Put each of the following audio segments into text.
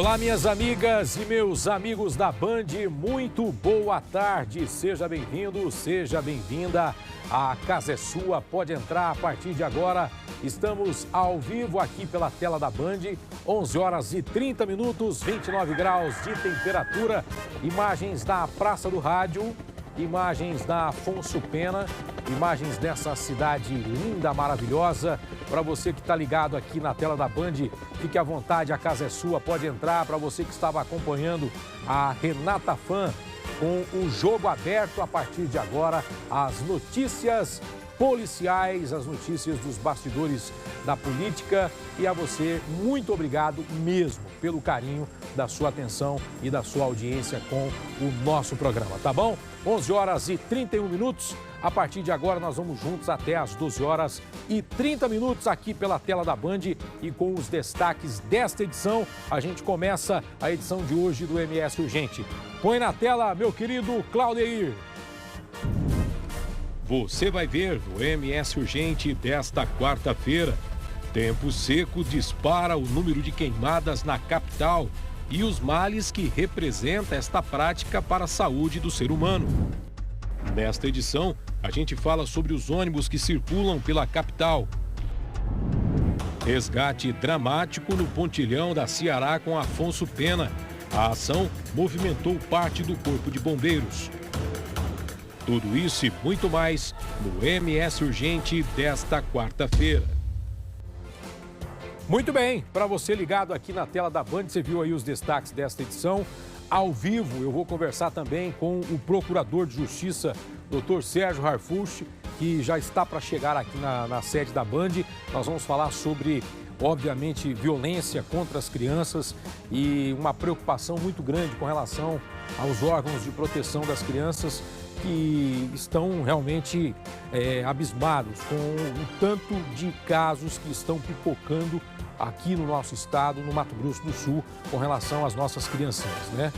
Olá, minhas amigas e meus amigos da Band, muito boa tarde. Seja bem-vindo, seja bem-vinda. A casa é sua, pode entrar a partir de agora. Estamos ao vivo aqui pela tela da Band, 11 horas e 30 minutos, 29 graus de temperatura. Imagens da Praça do Rádio, imagens da Afonso Pena, imagens dessa cidade linda, maravilhosa. Para você que está ligado aqui na tela da Band, fique à vontade, a casa é sua, pode entrar. Para você que estava acompanhando a Renata Fã com o Jogo Aberto, a partir de agora, as notícias policiais, as notícias dos bastidores da política. E a você, muito obrigado mesmo pelo carinho da sua atenção e da sua audiência com o nosso programa, tá bom? 11 horas e 31 minutos. A partir de agora, nós vamos juntos até às 12 horas e 30 minutos aqui pela tela da Band. E com os destaques desta edição, a gente começa a edição de hoje do MS Urgente. Põe na tela, meu querido Claudeir. Você vai ver no MS Urgente desta quarta-feira. Tempo seco dispara o número de queimadas na capital e os males que representa esta prática para a saúde do ser humano. Nesta edição, a gente fala sobre os ônibus que circulam pela capital. Resgate dramático no pontilhão da Ceará com Afonso Pena. A ação movimentou parte do Corpo de Bombeiros. Tudo isso e muito mais no MS Urgente desta quarta-feira. Muito bem, para você ligado aqui na tela da Band, você viu aí os destaques desta edição. Ao vivo, eu vou conversar também com o Procurador de Justiça, Dr. Sérgio Harfuch, que já está para chegar aqui na sede da Band. Nós vamos falar sobre, obviamente, violência contra as crianças e uma preocupação muito grande com relação aos órgãos de proteção das crianças que estão realmente abismados com o tanto de casos que estão pipocando aqui no nosso estado, no Mato Grosso do Sul, com relação às nossas criancinhas, né?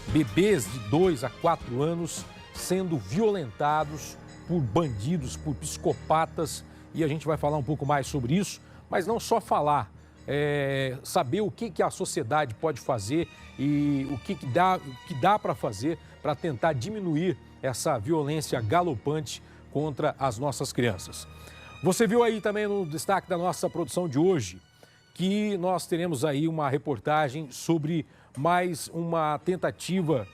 Bebês de 2 a 4 anos sendo violentados por bandidos, por psicopatas, e a gente vai falar um pouco mais sobre isso, mas não só falar, saber o que a sociedade pode fazer e o que dá para fazer para tentar diminuir essa violência galopante contra as nossas crianças. Você viu aí também no destaque da nossa produção de hoje que nós teremos aí uma reportagem sobre mais uma tentativa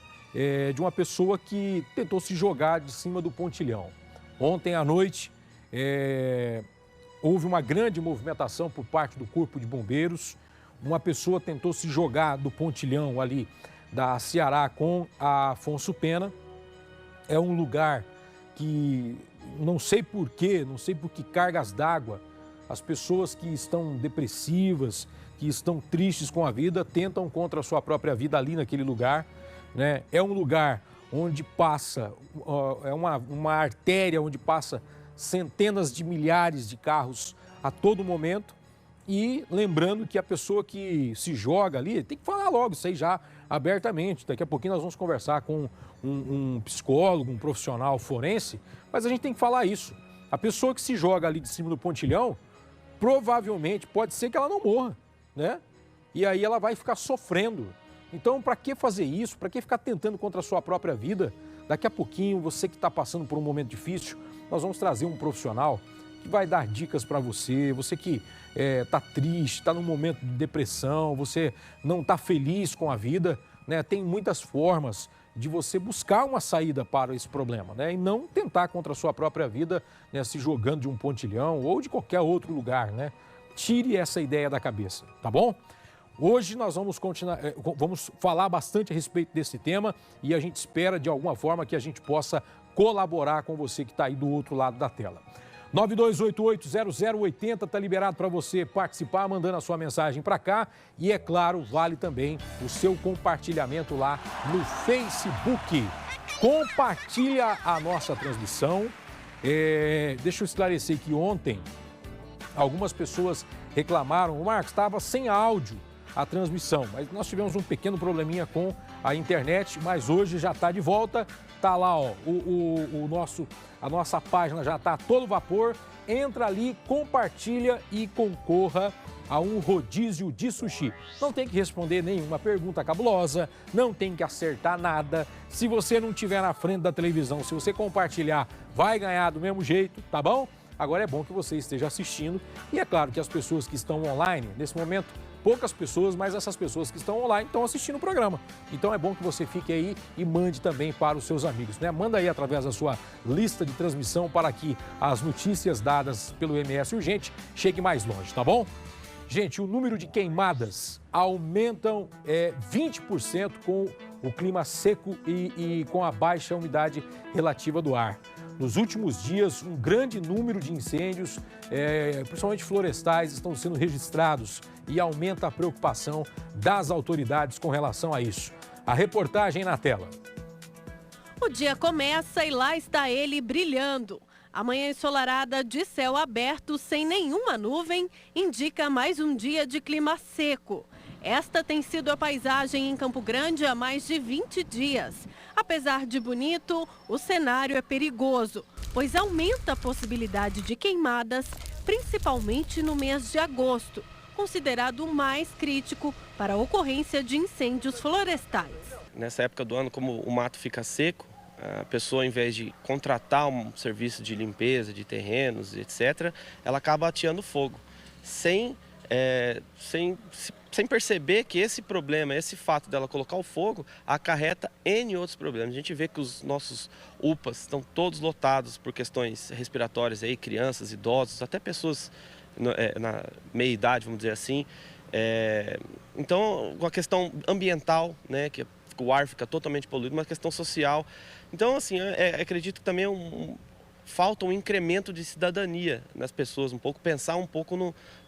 de uma pessoa que tentou se jogar de cima do pontilhão. Ontem à noite houve uma grande movimentação por parte do Corpo de Bombeiros. Uma pessoa tentou se jogar do pontilhão ali da Ceará com a Afonso Pena. É um lugar que não sei por quê, não sei por que cargas d'água, as pessoas que estão depressivas, que estão tristes com a vida, tentam contra a sua própria vida ali naquele lugar, né? É um lugar onde passa, é uma artéria onde passa centenas de milhares de carros a todo momento. E lembrando que a pessoa que se joga ali, tem que falar logo isso aí já abertamente. Daqui a pouquinho nós vamos conversar com um psicólogo, um profissional forense, mas a gente tem que falar isso. A pessoa que se joga ali de cima do pontilhão, provavelmente pode ser que ela não morra, né? E aí ela vai ficar sofrendo. Então, para que fazer isso? Para que ficar tentando contra a sua própria vida? Daqui a pouquinho, você que está passando por um momento difícil, nós vamos trazer um profissional que vai dar dicas para você, você que está triste, está num momento de depressão, você não está feliz com a vida, né? Tem muitas formas de você buscar uma saída para esse problema, né? E não tentar contra a sua própria vida, né? Se jogando de um pontilhão ou de qualquer outro lugar, né? Tire essa ideia da cabeça, tá bom? Hoje nós vamos vamos falar bastante a respeito desse tema e a gente espera de alguma forma que a gente possa colaborar com você que está aí do outro lado da tela. 9288-0080 está liberado para você participar, mandando a sua mensagem para cá. E, é claro, vale também o seu compartilhamento lá no Facebook. Compartilha a nossa transmissão. Deixa eu esclarecer que ontem algumas pessoas reclamaram, o Marcos, estava sem áudio a transmissão, mas nós tivemos um pequeno probleminha com a internet, mas hoje já está de volta. Tá lá, ó, a nossa página já está a todo vapor. Entra ali, compartilha e concorra a um rodízio de sushi. Não tem que responder nenhuma pergunta cabulosa, não tem que acertar nada. Se você não estiver na frente da televisão, se você compartilhar, vai ganhar do mesmo jeito, tá bom? Agora é bom que você esteja assistindo e é claro que as pessoas que estão online, nesse momento, poucas pessoas, mas essas pessoas que estão online estão assistindo o programa. Então é bom que você fique aí e mande também para os seus amigos, né? Manda aí através da sua lista de transmissão para que as notícias dadas pelo MS Urgente cheguem mais longe, tá bom? Gente, o número de queimadas aumentam 20% com o clima seco e com a baixa umidade relativa do ar. Nos últimos dias, um grande número de incêndios, principalmente florestais, estão sendo registrados e aumenta a preocupação das autoridades com relação a isso. A reportagem na tela. O dia começa e lá está ele brilhando. A manhã ensolarada de céu aberto, sem nenhuma nuvem, indica mais um dia de clima seco. Esta tem sido a paisagem em Campo Grande há mais de 20 dias. Apesar de bonito, o cenário é perigoso, pois aumenta a possibilidade de queimadas, principalmente no mês de agosto, considerado o mais crítico para a ocorrência de incêndios florestais. Nessa época do ano, como o mato fica seco, a pessoa, ao invés de contratar um serviço de limpeza de terrenos, etc., ela acaba ateando fogo, sem perceber que esse problema, esse fato dela colocar o fogo, acarreta N outros problemas. A gente vê que os nossos UPAs estão todos lotados por questões respiratórias, aí, crianças, idosos, até pessoas na meia-idade, vamos dizer assim. Então, com a questão ambiental, né, que o ar fica totalmente poluído, uma questão social. Então, assim, acredito que também falta um incremento de cidadania nas pessoas, pensar um pouco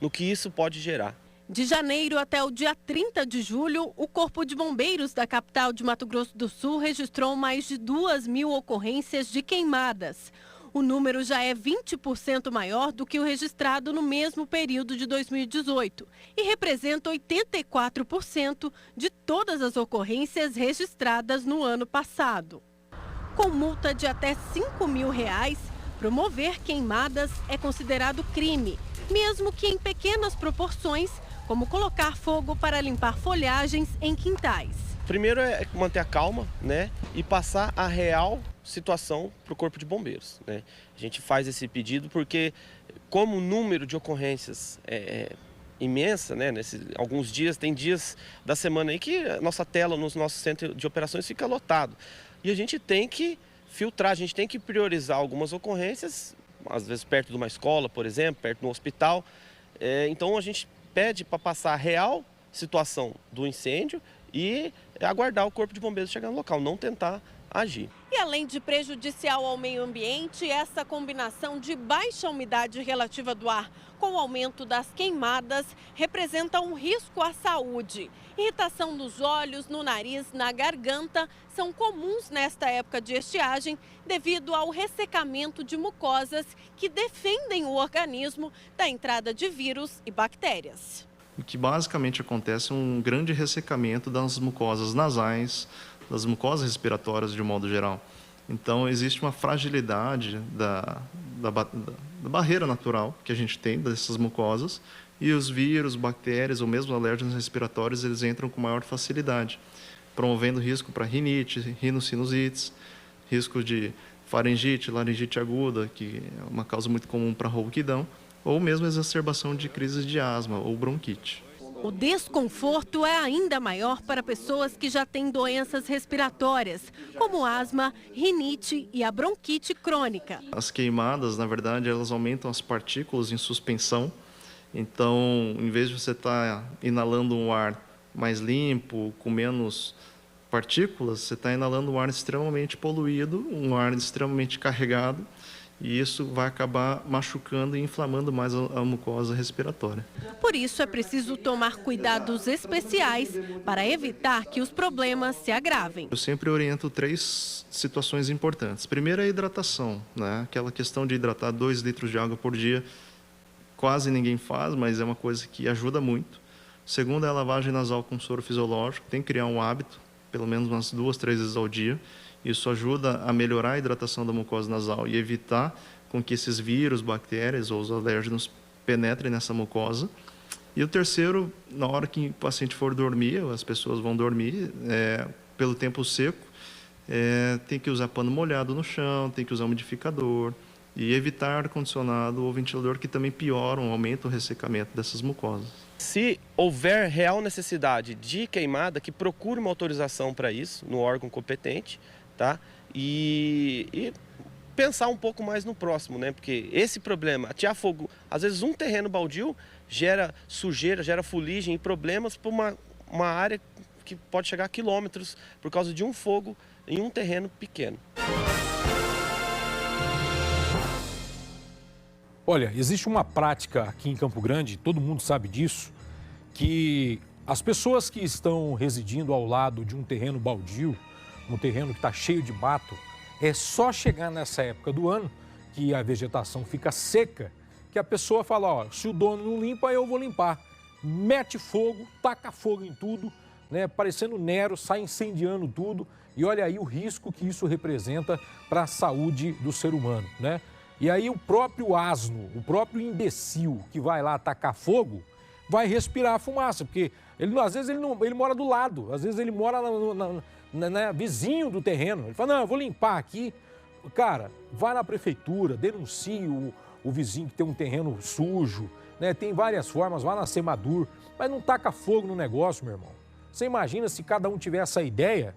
no que isso pode gerar. De janeiro até o dia 30 de julho, o Corpo de Bombeiros da capital de Mato Grosso do Sul registrou mais de 2.000 ocorrências de queimadas. O número já é 20% maior do que o registrado no mesmo período de 2018 e representa 84% de todas as ocorrências registradas no ano passado. Com multa de até R$5.000, promover queimadas é considerado crime, mesmo que em pequenas proporções, como colocar fogo para limpar folhagens em quintais. Primeiro é manter a calma, né, e passar a real situação para o Corpo de Bombeiros, né? A gente faz esse pedido porque, como o número de ocorrências é imensa, né, alguns dias, tem dias da semana aí que a nossa tela no nosso centro de operações fica lotado. E a gente tem que filtrar, a gente tem que priorizar algumas ocorrências, às vezes perto de uma escola, por exemplo, perto de um hospital. Então a gente pede para passar a real situação do incêndio e aguardar o Corpo de Bombeiros chegar no local, não tentar agir. E além de prejudicial ao meio ambiente, essa combinação de baixa umidade relativa do ar com o aumento das queimadas representa um risco à saúde. Irritação nos olhos, no nariz, na garganta são comuns nesta época de estiagem devido ao ressecamento de mucosas que defendem o organismo da entrada de vírus e bactérias. O que basicamente acontece é um grande ressecamento das mucosas nasais, das mucosas respiratórias de um modo geral. Então, existe uma fragilidade da barreira natural que a gente tem dessas mucosas e os vírus, bactérias ou mesmo alérgenos respiratórios, eles entram com maior facilidade, promovendo risco para rinite, rinossinusites, risco de faringite, laringite aguda, que é uma causa muito comum para rouquidão, ou mesmo exacerbação de crises de asma ou bronquite. O desconforto é ainda maior para pessoas que já têm doenças respiratórias, como asma, rinite e a bronquite crônica. As queimadas, na verdade, elas aumentam as partículas em suspensão. Então, em vez de você estar inalando um ar mais limpo, com menos partículas, você está inalando um ar extremamente poluído, um ar extremamente carregado. E isso vai acabar machucando e inflamando mais a mucosa respiratória. Por isso é preciso tomar cuidados especiais para evitar que os problemas se agravem. Eu sempre oriento 3 situações importantes. Primeiro é a hidratação, né? Aquela questão de hidratar 2 litros de água por dia, quase ninguém faz, mas é uma coisa que ajuda muito. Segundo é a lavagem nasal com soro fisiológico, tem que criar um hábito, pelo menos umas 2, 3 vezes ao dia. Isso ajuda a melhorar a hidratação da mucosa nasal e evitar com que esses vírus, bactérias ou os alérgenos penetrem nessa mucosa. E o terceiro, na hora que o paciente for dormir, as pessoas vão dormir, pelo tempo seco, tem que usar pano molhado no chão, tem que usar umidificador e evitar ar-condicionado ou ventilador, que também pioram, aumentam o ressecamento dessas mucosas. Se houver real necessidade de queimada, que procure uma autorização para isso no órgão competente, tá? E pensar um pouco mais no próximo, né? Porque esse problema, atear fogo, às vezes um terreno baldio gera sujeira, gera fuligem e problemas para uma área que pode chegar a quilômetros por causa de um fogo em um terreno pequeno. Olha, existe uma prática aqui em Campo Grande, todo mundo sabe disso, que as pessoas que estão residindo ao lado de um terreno baldio, um terreno que está cheio de mato, é só chegar nessa época do ano, que a vegetação fica seca, que a pessoa fala, ó, se o dono não limpa, eu vou limpar. Mete fogo, taca fogo em tudo, né, parecendo Nero, sai incendiando tudo, e olha aí o risco que isso representa para a saúde do ser humano, né? E aí o próprio asno, o próprio imbecil que vai lá atacar fogo, vai respirar a fumaça, porque às vezes ele mora do lado, às vezes ele mora vizinho do terreno. Ele fala, não, eu vou limpar aqui. Cara, vai na prefeitura, denuncie o vizinho que tem um terreno sujo, né? Tem várias formas, vai na Semadur, mas não taca fogo no negócio, meu irmão. Você imagina se cada um tiver essa ideia,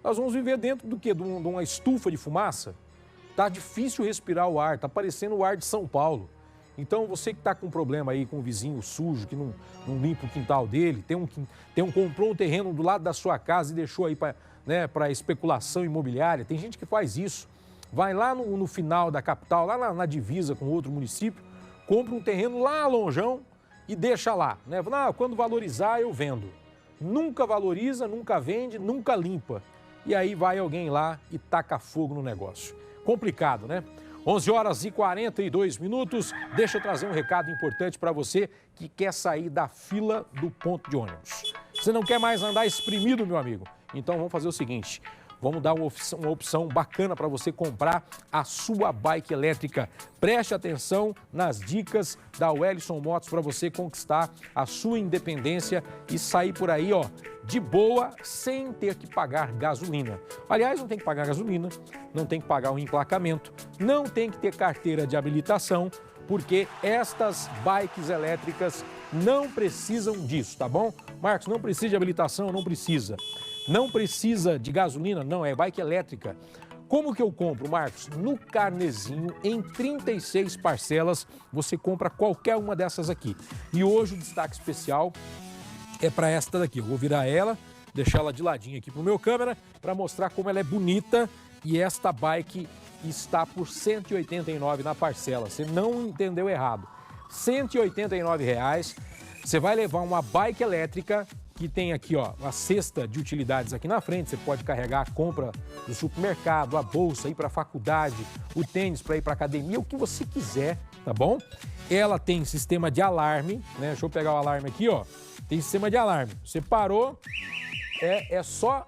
nós vamos viver dentro do quê? De uma estufa de fumaça? Tá difícil respirar o ar, tá parecendo o ar de São Paulo. Então, você que está com problema aí com o vizinho sujo, que não limpa o quintal dele, comprou um terreno do lado da sua casa e deixou aí para especulação imobiliária, tem gente que faz isso. Vai lá no final da capital, lá na divisa com outro município, compra um terreno lá longeão e deixa lá, né? Não, quando valorizar, eu vendo. Nunca valoriza, nunca vende, nunca limpa. E aí vai alguém lá e taca fogo no negócio. Complicado, né? 11h42. Deixa eu trazer um recado importante para você que quer sair da fila do ponto de ônibus. Você não quer mais andar espremido, meu amigo? Então vamos fazer o seguinte, vamos dar uma opção bacana para você comprar a sua bike elétrica. Preste atenção nas dicas da Welison Motos para você conquistar a sua independência e sair por aí, ó, de boa, sem ter que pagar gasolina. Aliás, não tem que pagar gasolina, não tem que pagar o emplacamento, não tem que ter carteira de habilitação, porque estas bikes elétricas não precisam disso, tá bom? Marcos, não precisa de habilitação? Não precisa. Não precisa de gasolina? Não, é bike elétrica. Como que eu compro, Marcos? No Carnezinho, em 36 parcelas, você compra qualquer uma dessas aqui. E hoje o destaque especial é para esta daqui. Eu vou virar ela, deixar ela de ladinho aqui pro meu câmera, para mostrar como ela é bonita. E esta bike está por R$ 189 na parcela. Você não entendeu errado. R$ 189. Você vai levar uma bike elétrica que tem aqui, ó, a cesta de utilidades aqui na frente. Você pode carregar a compra do supermercado, a bolsa, ir para a faculdade, o tênis para ir para academia, o que você quiser, tá bom? Ela tem sistema de alarme, né? Deixa eu pegar o alarme aqui, ó. Tem sistema de alarme. Você parou, é só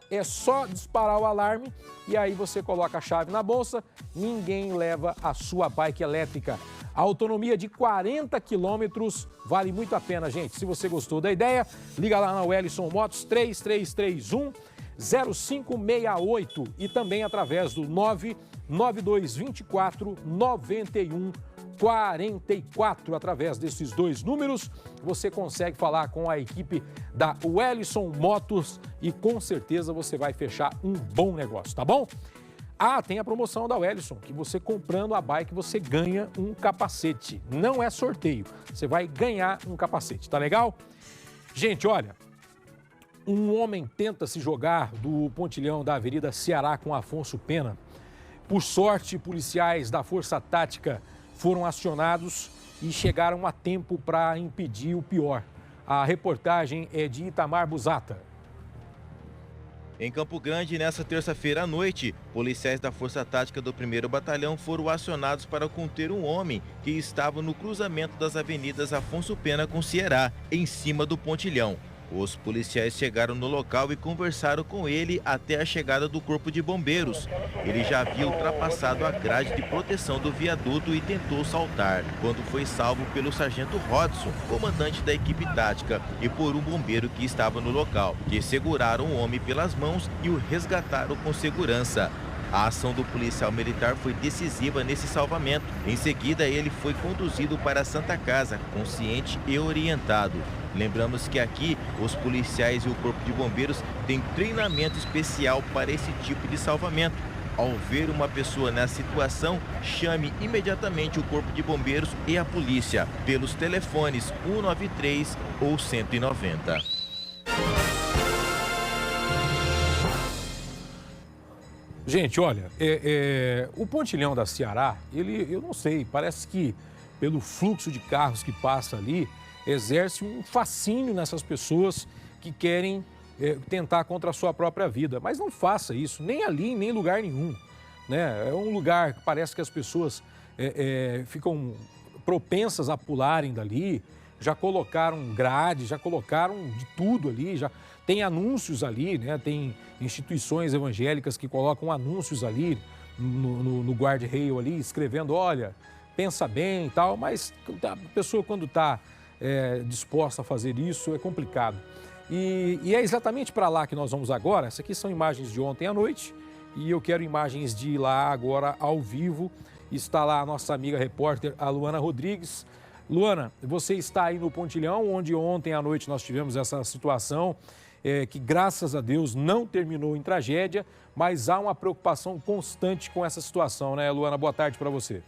disparar o alarme e aí você coloca a chave na bolsa, ninguém leva a sua bike elétrica. A autonomia de 40 quilômetros vale muito a pena, gente. Se você gostou da ideia, liga lá na Welison Motos 3331-0568 e também através do 99224-9144. Através desses dois números, você consegue falar com a equipe da Welison Motos e com certeza você vai fechar um bom negócio, tá bom? Ah, tem a promoção da Welison, que você comprando a bike, você ganha um capacete. Não é sorteio, você vai ganhar um capacete, tá legal? Gente, olha, um homem tenta se jogar do pontilhão da Avenida Ceará com Afonso Pena. Por sorte, policiais da Força Tática foram acionados e chegaram a tempo para impedir o pior. A reportagem é de Itamar Busata. Em Campo Grande, nesta terça-feira à noite, policiais da Força Tática do 1º Batalhão foram acionados para conter um homem que estava no cruzamento das avenidas Afonso Pena com Ceará, em cima do pontilhão. Os policiais chegaram no local e conversaram com ele até a chegada do corpo de bombeiros. Ele já havia ultrapassado a grade de proteção do viaduto e tentou saltar, quando foi salvo pelo sargento Rodson, comandante da equipe tática, e por um bombeiro que estava no local, que seguraram o homem pelas mãos e o resgataram com segurança. A ação do policial militar foi decisiva nesse salvamento. Em seguida, ele foi conduzido para a Santa Casa, consciente e orientado. Lembramos que aqui, os policiais e o Corpo de Bombeiros têm treinamento especial para esse tipo de salvamento. Ao ver uma pessoa nessa situação, chame imediatamente o Corpo de Bombeiros e a polícia pelos telefones 193 ou 190. Gente, olha, o pontilhão da Ceará, eu não sei, parece que pelo fluxo de carros que passa ali, exerce um fascínio nessas pessoas que querem tentar contra a sua própria vida. Mas não faça isso, nem ali, nem em lugar nenhum, né? É um lugar que parece que as pessoas ficam propensas a pularem dali, já colocaram grade, já colocaram de tudo ali, já tem anúncios ali, né? Tem instituições evangélicas que colocam anúncios ali no guarda-rail ali, escrevendo, olha, pensa bem e tal, mas a pessoa quando está disposta a fazer isso é complicado. E é exatamente para lá que nós vamos agora. Essas aqui são imagens de ontem à noite e eu quero imagens de lá agora ao vivo. Está lá a nossa amiga repórter, a Luana Rodrigues. Luana, você está aí no pontilhão, onde ontem à noite nós tivemos essa situação que, graças a Deus, não terminou em tragédia, mas há uma preocupação constante com essa situação, né, Luana? Boa tarde para você.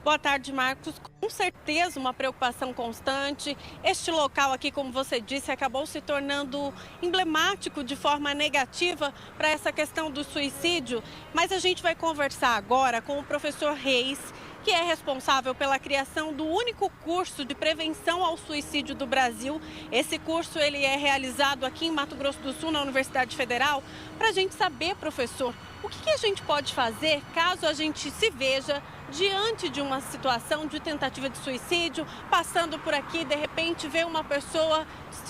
Boa tarde, Marcos. Com certeza uma preocupação constante. Este local aqui, como você disse, acabou se tornando emblemático de forma negativa para essa questão do suicídio. Mas a gente vai conversar agora com o professor Reis, que é responsável pela criação do único curso de prevenção ao suicídio do Brasil. Esse curso ele é realizado aqui em Mato Grosso do Sul, na Universidade Federal. Para a gente saber, professor, o que a gente pode fazer caso a gente se veja diante de uma situação de tentativa de suicídio, passando por aqui, de repente vê uma pessoa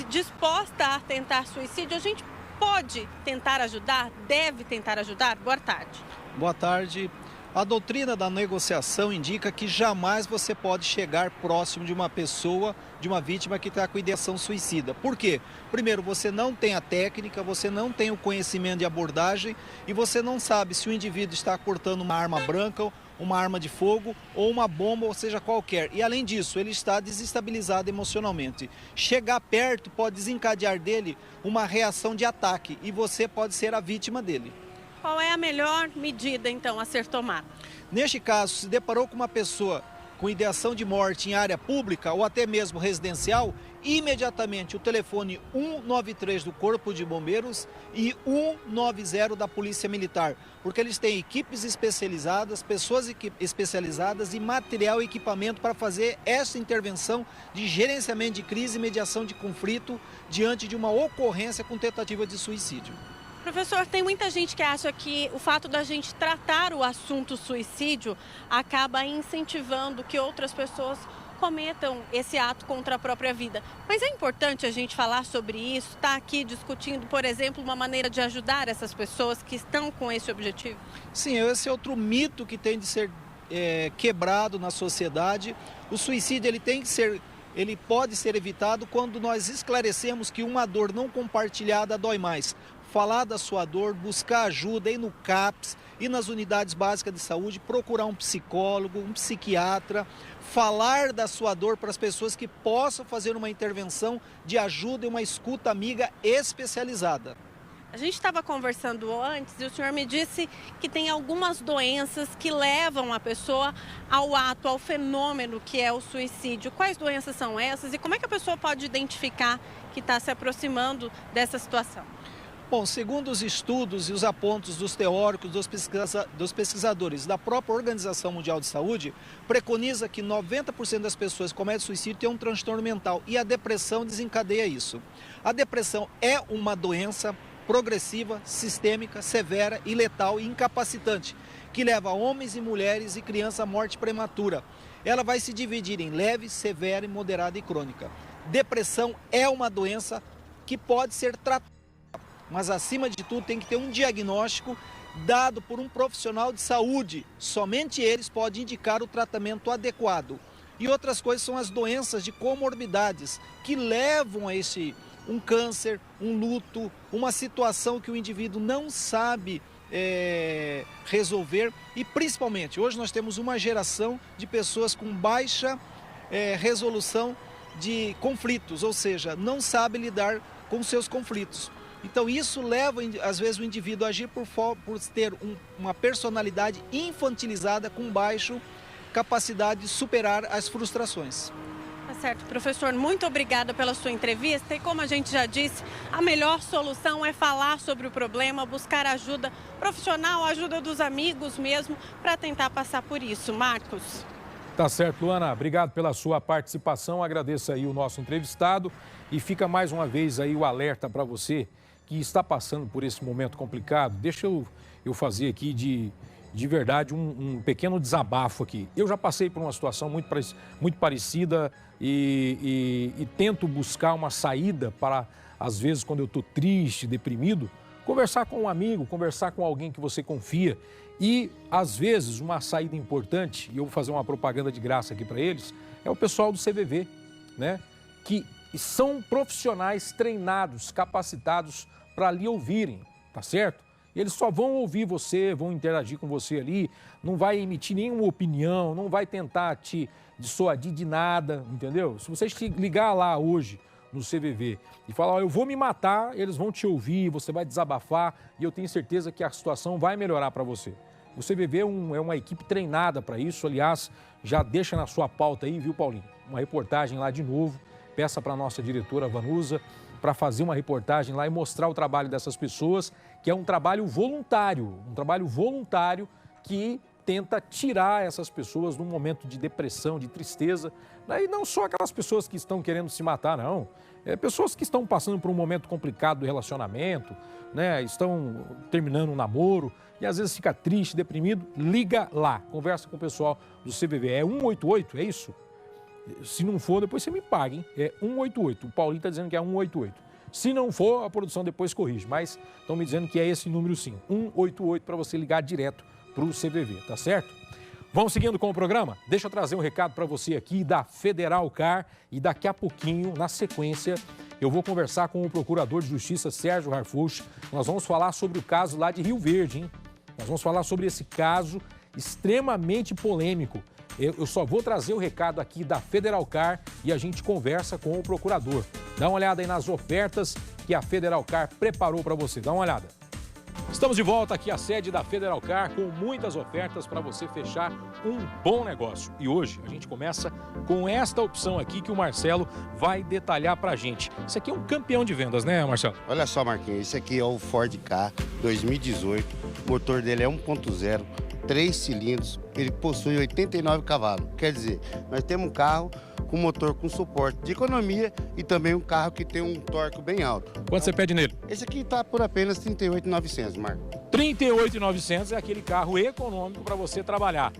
disposta a tentar suicídio. A gente pode tentar ajudar? Deve tentar ajudar? Boa tarde. Boa tarde. A doutrina da negociação indica que jamais você pode chegar próximo de uma pessoa, de uma vítima que está com ideação suicida. Por quê? Primeiro, você não tem a técnica, você não tem o conhecimento de abordagem e você não sabe se o indivíduo está cortando uma arma branca, uma arma de fogo ou uma bomba, ou seja, qualquer. E além disso, ele está desestabilizado emocionalmente. Chegar perto pode desencadear dele uma reação de ataque e você pode ser a vítima dele. Qual é a melhor medida, então, a ser tomada? Neste caso, se deparou com uma pessoa com ideação de morte em área pública ou até mesmo residencial, imediatamente o telefone 193 do Corpo de Bombeiros e 190 da Polícia Militar, porque eles têm equipes especializadas, pessoas especializadas e material e equipamento para fazer essa intervenção de gerenciamento de crise e mediação de conflito diante de uma ocorrência com tentativa de suicídio. Professor, tem muita gente que acha que o fato da gente tratar o assunto suicídio acaba incentivando que outras pessoas cometam esse ato contra a própria vida. Mas é importante a gente falar sobre isso, estar aqui discutindo, por exemplo, uma maneira de ajudar essas pessoas que estão com esse objetivo? Sim, esse é outro mito que tem de ser quebrado na sociedade. O suicídio ele pode ser evitado quando nós esclarecemos que uma dor não compartilhada dói mais. Falar da sua dor, buscar ajuda, ir no CAPS, ir nas unidades básicas de saúde, procurar um psicólogo, um psiquiatra, falar da sua dor para as pessoas que possam fazer uma intervenção de ajuda e uma escuta amiga especializada. A gente estava conversando antes e o senhor me disse que tem algumas doenças que levam a pessoa ao ato, ao fenômeno que é o suicídio. Quais doenças são essas e como é que a pessoa pode identificar que está se aproximando dessa situação? Bom, segundo os estudos e os apontos dos teóricos, dos pesquisadores da própria Organização Mundial de Saúde, preconiza que 90% das pessoas que cometem suicídio têm um transtorno mental e a depressão desencadeia isso. A depressão é uma doença progressiva, sistêmica, severa e letal e incapacitante, que leva homens e mulheres e crianças à morte prematura. Ela vai se dividir em leve, severa, moderada e crônica. depressão é uma doença que pode ser tratada, mas acima de tudo tem que ter um diagnóstico dado por um profissional de saúde. Somente eles podem indicar o tratamento adequado. E outras coisas são as doenças de comorbidades que levam a um câncer, um luto, uma situação que o indivíduo não sabe resolver. E principalmente, hoje nós temos uma geração de pessoas com baixa resolução de conflitos, ou seja, não sabe lidar com seus conflitos. Então isso leva, às vezes, o indivíduo a agir por ter uma personalidade infantilizada com baixa capacidade de superar as frustrações. Tá certo, professor, muito obrigada pela sua entrevista e como a gente já disse, a melhor solução é falar sobre o problema, buscar ajuda profissional, ajuda dos amigos mesmo, para tentar passar por isso. Marcos. Tá certo, Luana, obrigado pela sua participação, agradeço aí o nosso entrevistado e fica mais uma vez aí o alerta para você que está passando por esse momento complicado. Deixa eu fazer aqui de verdade um pequeno desabafo aqui. Eu já passei por uma situação muito parecida e tento buscar uma saída para, às vezes, quando eu estou triste, deprimido, conversar com um amigo, conversar com alguém que você confia. E, às vezes, uma saída importante, e eu vou fazer uma propaganda de graça aqui para eles, é o pessoal do CVV, né? Que são profissionais treinados, capacitados para lhe ouvirem, tá certo? E eles só vão ouvir você, vão interagir com você ali, não vai emitir nenhuma opinião, não vai tentar te dissuadir de nada, entendeu? Se você ligar lá hoje no CVV e falar, eu vou me matar, eles vão te ouvir, você vai desabafar e eu tenho certeza que a situação vai melhorar para você. O CVV é uma equipe treinada para isso, aliás, já deixa na sua pauta aí, viu, Paulinho? Uma reportagem lá de novo, peça para a nossa diretora Vanusa para fazer uma reportagem lá e mostrar o trabalho dessas pessoas, que é um trabalho voluntário que tenta tirar essas pessoas num momento de depressão, de tristeza, né? E não só aquelas pessoas que estão querendo se matar, não. Pessoas que estão passando por um momento complicado do relacionamento, né? Estão terminando um namoro e às vezes fica triste, deprimido, liga lá, conversa com o pessoal do CVV. É 188, é isso? Se não for, depois você me paga, hein? É 188, o Paulinho está dizendo que é 188. Se não for, a produção depois corrige, mas estão me dizendo que é esse número sim, 188 para você ligar direto para o CVV, tá certo? Vamos seguindo com o programa? Deixa eu trazer um recado para você aqui da Federal Car e daqui a pouquinho, na sequência, eu vou conversar com o Procurador de Justiça, Sérgio Harfuch. Nós vamos falar sobre o caso lá de Rio Verde, hein? Nós vamos falar sobre esse caso extremamente polêmico. Eu só vou trazer o recado aqui da Federal Car e a gente conversa com o procurador. Dá uma olhada aí nas ofertas que a Federal Car preparou para você. Dá uma olhada. Estamos de volta aqui à sede da Federal Car com muitas ofertas para você fechar um bom negócio. E hoje a gente começa com esta opção aqui que o Marcelo vai detalhar para a gente. Isso aqui é um campeão de vendas, né, Marcelo? Olha só, Marquinhos, esse aqui é o Ford Ka 2018. O motor dele é 1.0, 3 cilindros, ele possui 89 cavalos. Quer dizer, nós temos um carro com motor com suporte de economia e também um carro que tem um torque bem alto. Quanto você pede nele? Esse aqui está por apenas R$ 38.900, Marco. R$ 38.900 é aquele carro econômico para você trabalhar.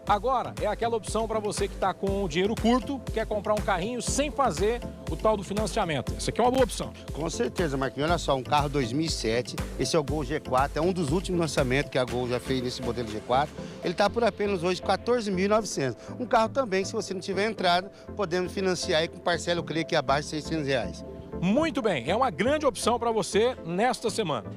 Agora, é aquela opção para você que está com o dinheiro curto, quer comprar um carrinho sem fazer o tal do financiamento. Essa aqui é uma boa opção. Com certeza, Marquinhos. Olha só, um carro 2007, esse é o Gol G4, é um dos últimos lançamentos que a Gol já fez nesse modelo G4. Ele está por apenas hoje R$ 14.900. Um carro também, se você não tiver entrada, podemos financiar aí com parcela, eu creio que abaixo de R$600. Muito bem, é uma grande opção para você nesta semana.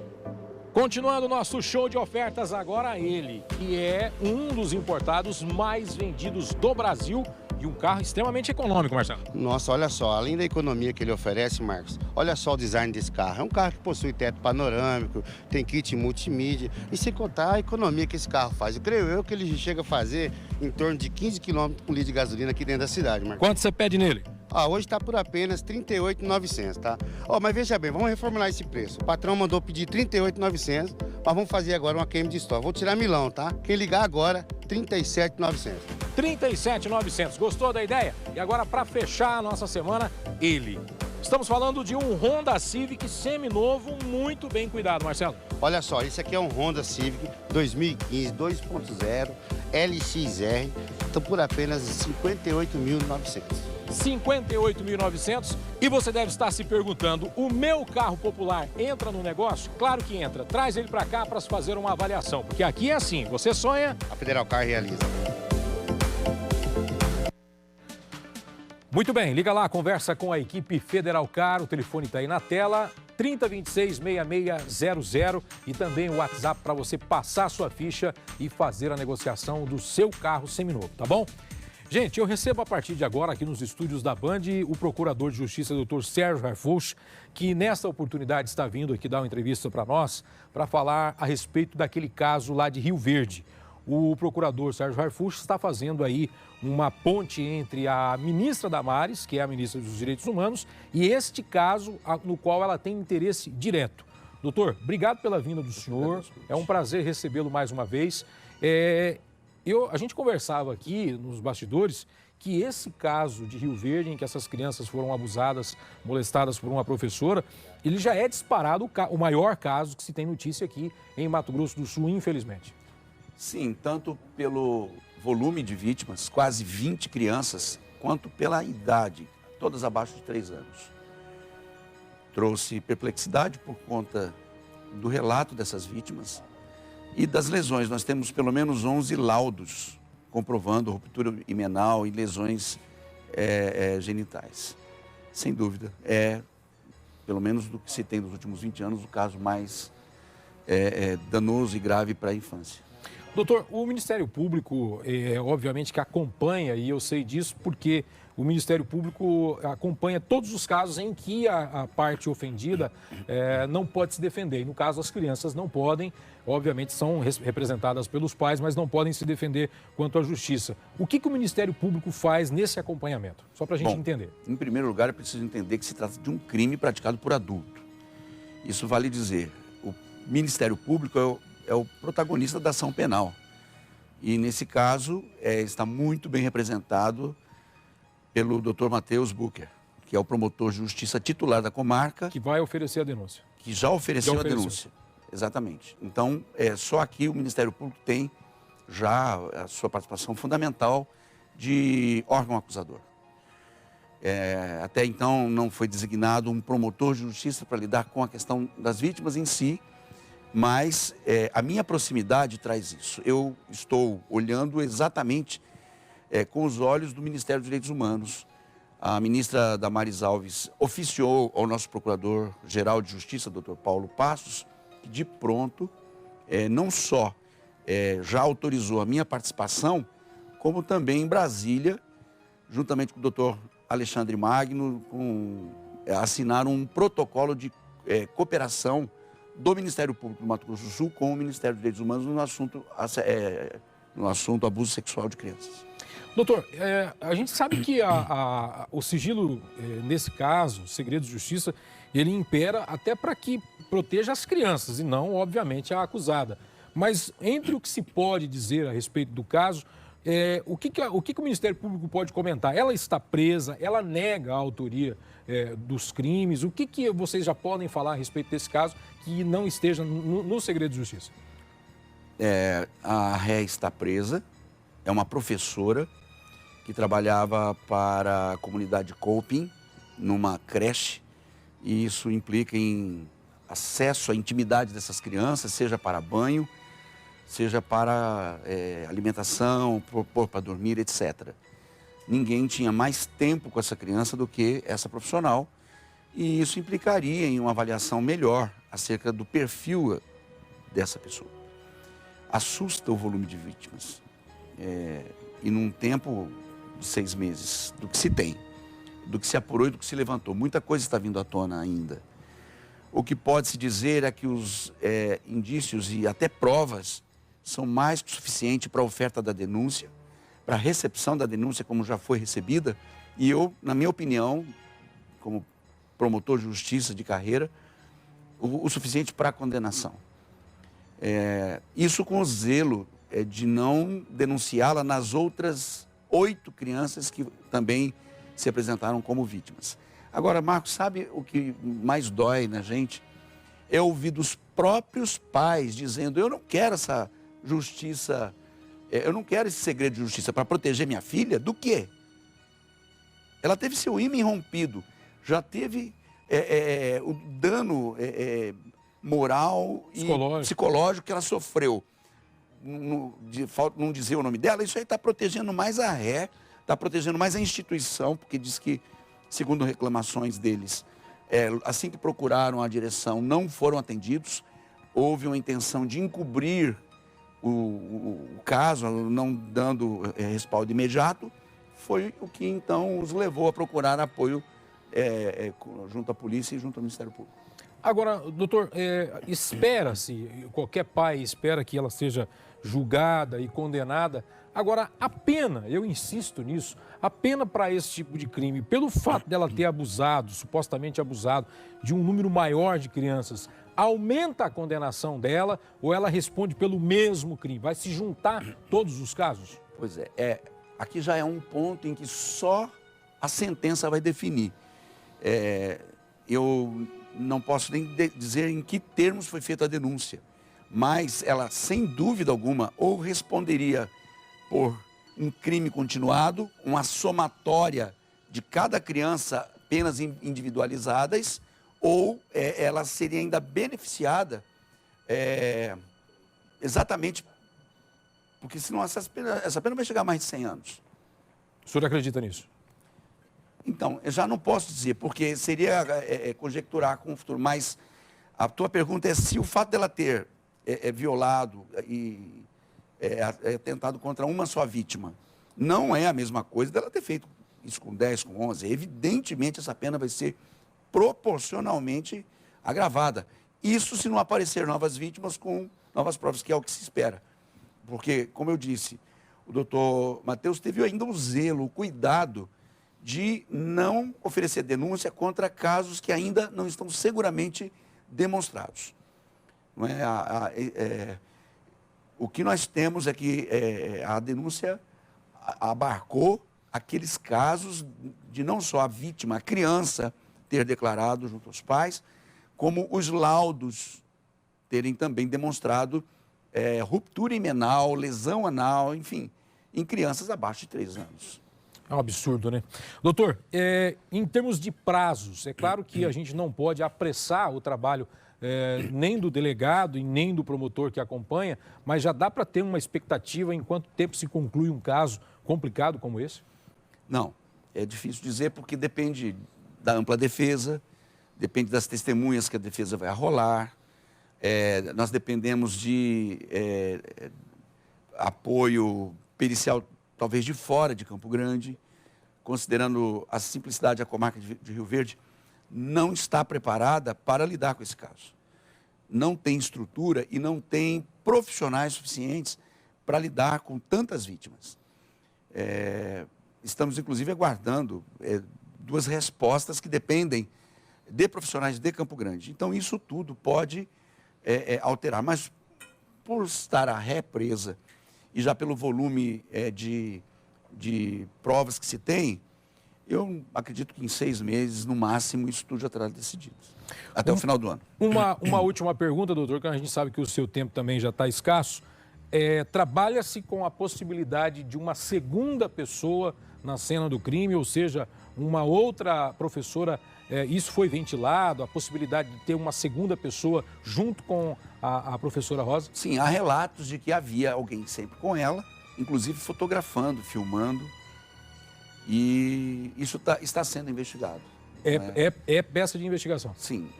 Continuando o nosso show de ofertas, agora ele, que é um dos importados mais vendidos do Brasil e um carro extremamente econômico, Marcelo. Nossa, olha só, além da economia que ele oferece, Marcos, olha só o design desse carro. É um carro que possui teto panorâmico, tem kit multimídia e sem contar a economia que esse carro faz. Eu creio que ele chega a fazer em torno de 15 km por litro de gasolina aqui dentro da cidade, Marcos. Quanto você pede nele? Hoje está por apenas R$ 38.900, tá? Mas veja bem, vamos reformular esse preço. O patrão mandou pedir R$ 38.900, mas vamos fazer agora uma queima de estoque. Vou tirar milão, tá? Quem ligar agora, R$ 37.900. R$ 37.900. Gostou da ideia? E agora, para fechar a nossa semana, ele. Estamos falando de um Honda Civic seminovo, muito bem cuidado, Marcelo. Olha só, esse aqui é um Honda Civic 2015 2.0. LXR, estão por apenas R$ 58.900. 58.900. E você deve estar se perguntando, o meu carro popular entra no negócio? Claro que entra. Traz ele para cá para se fazer uma avaliação, porque aqui é assim, você sonha... A Federal Car realiza. Muito bem, liga lá, conversa com a equipe Federal Car, o telefone está aí na tela, 3026-6600 e também o WhatsApp para você passar a sua ficha e fazer a negociação do seu carro seminovo, tá bom? Gente, eu recebo a partir de agora aqui nos estúdios da Band o Procurador de Justiça, Dr. Sérgio Harfuch, que nesta oportunidade está vindo aqui dar uma entrevista para nós para falar a respeito daquele caso lá de Rio Verde. O Procurador Sérgio Harfuch está fazendo aí uma ponte entre a ministra Damares, que é a ministra dos Direitos Humanos, e este caso no qual ela tem interesse direto. Doutor, obrigado pela vinda do senhor, é um prazer recebê-lo mais uma vez. A gente conversava aqui nos bastidores que esse caso de Rio Verde, em que essas crianças foram abusadas, molestadas por uma professora, ele já é disparado o maior caso que se tem notícia aqui em Mato Grosso do Sul, infelizmente. Sim, tanto pelo volume de vítimas, quase 20 crianças, quanto pela idade, todas abaixo de 3 anos. Trouxe perplexidade por conta do relato dessas vítimas e das lesões. Nós temos pelo menos 11 laudos comprovando ruptura imenal e lesões genitais. Sem dúvida, pelo menos do que se tem nos últimos 20 anos, o caso mais danoso e grave para a infância. Doutor, o Ministério Público, obviamente que acompanha, e eu sei disso porque o Ministério Público acompanha todos os casos em que a parte ofendida não pode se defender. E no caso, as crianças não podem, obviamente são representadas pelos pais, mas não podem se defender quanto à justiça. O que o Ministério Público faz nesse acompanhamento? Só para a gente entender. Em primeiro lugar, é preciso entender que se trata de um crime praticado por adulto. Isso vale dizer, o Ministério Público é o protagonista da ação penal. E, nesse caso, está muito bem representado pelo Dr. Matheus Bucher, que é o promotor de justiça titular da comarca. Que vai oferecer a denúncia. Que já ofereceu a denúncia. Exatamente. Então, só aqui o Ministério Público tem já a sua participação fundamental de órgão acusador. Até então, não foi designado um promotor de justiça para lidar com a questão das vítimas em si, mas a minha proximidade traz isso. Eu estou olhando exatamente com os olhos do Ministério dos Direitos Humanos. A ministra Damares Alves oficiou ao nosso Procurador-Geral de Justiça, Dr. Paulo Passos, que de pronto não só já autorizou a minha participação, como também em Brasília, juntamente com o Dr. Alexandre Magno, assinaram um protocolo de cooperação do Ministério Público do Mato Grosso do Sul com o Ministério dos Direitos Humanos no assunto abuso sexual de crianças. Doutor, a gente sabe que o sigilo, nesse caso, o segredo de justiça, ele impera até para que proteja as crianças e não, obviamente, a acusada. Mas entre o que se pode dizer a respeito do caso, o que o Ministério Público pode comentar? Ela está presa, ela nega a autoria dos crimes. O que vocês já podem falar a respeito desse caso que não esteja no segredo de justiça? A ré está presa, é uma professora que trabalhava para a comunidade Coping, numa creche, e isso implica em acesso à intimidade dessas crianças, seja para banho, seja para alimentação, pôr para dormir, etc. Ninguém tinha mais tempo com essa criança do que essa profissional, e isso implicaria em uma avaliação melhor acerca do perfil dessa pessoa. Assusta o volume de vítimas, e num tempo de 6 meses, do que se tem, do que se apurou e do que se levantou. Muita coisa está vindo à tona ainda. O que pode-se dizer é que os indícios e até provas são mais que suficientes para a oferta da denúncia, para a recepção da denúncia como já foi recebida, e eu, na minha opinião, como promotor de justiça de carreira, o suficiente para a condenação. Isso com o zelo de não denunciá-la nas outras 8 crianças que também se apresentaram como vítimas. Agora, Marcos, sabe o que mais dói na gente? É ouvir dos próprios pais dizendo: eu não quero essa justiça Eu não quero esse segredo de justiça para proteger minha filha do quê? Ela teve seu ímã rompido, já teve o dano moral e psicológico que ela sofreu. Não dizer o nome dela, isso aí está protegendo mais a ré, está protegendo mais a instituição, porque diz que, segundo reclamações deles, assim que procuraram a direção, não foram atendidos, houve uma intenção de encobrir o caso, não dando respaldo imediato, foi o que então os levou a procurar apoio junto à polícia e junto ao Ministério Público. Agora, doutor, espera-se, qualquer pai espera que ela seja julgada e condenada. Agora, a pena, eu insisto nisso, a pena para esse tipo de crime, pelo fato dela ter abusado, supostamente abusado, de um número maior de crianças, aumenta a condenação dela ou ela responde pelo mesmo crime? Vai se juntar todos os casos? Pois aqui já é um ponto em que só a sentença vai definir. Eu não posso nem dizer em que termos foi feita a denúncia, mas ela, sem dúvida alguma, ou responderia por um crime continuado, uma somatória de cada criança, penas individualizadas, ou ela seria ainda beneficiada exatamente porque senão essa pena vai chegar a mais de 100 anos. O senhor acredita nisso? Então, eu já não posso dizer, porque seria conjecturar com o futuro, mas a tua pergunta é se o fato dela ter violado e atentado contra uma só vítima não é a mesma coisa dela ter feito isso com 10, com 11. Evidentemente, essa pena vai ser proporcionalmente agravada. Isso se não aparecer novas vítimas com novas provas, que é o que se espera. Porque, como eu disse, o doutor Matheus teve ainda o zelo, o cuidado de não oferecer denúncia contra casos que ainda não estão seguramente demonstrados. Não é? O que nós temos é que a denúncia abarcou aqueles casos de não só a vítima, a criança, ter declarado junto aos pais, como os laudos terem também demonstrado ruptura imenal, lesão anal, enfim, em crianças abaixo de 3 anos. É um absurdo, né? Doutor, em termos de prazos, é claro que a gente não pode apressar o trabalho nem do delegado e nem do promotor que acompanha, mas já dá para ter uma expectativa em quanto tempo se conclui um caso complicado como esse? Não, é difícil dizer porque depende da ampla defesa, depende das testemunhas que a defesa vai arrolar, nós dependemos de apoio pericial, talvez de fora de Campo Grande, considerando a simplicidade da comarca de Rio Verde, não está preparada para lidar com esse caso. Não tem estrutura e não tem profissionais suficientes para lidar com tantas vítimas. Estamos, inclusive, aguardando 2 respostas que dependem de profissionais de Campo Grande. Então, isso tudo pode alterar, mas por estar a ré presa e já pelo volume de provas que se tem, eu acredito que em 6 meses, no máximo, isso tudo já terá decidido. Até o final do ano. Uma última pergunta, doutor, que a gente sabe que o seu tempo também já está escasso. Trabalha-se com a possibilidade de uma segunda pessoa na cena do crime, ou seja, uma outra professora, isso foi ventilado, a possibilidade de ter uma segunda pessoa junto com a professora Rosa? Sim, há relatos de que havia alguém sempre com ela, inclusive fotografando, filmando, e isso está sendo investigado. É peça de investigação? Sim.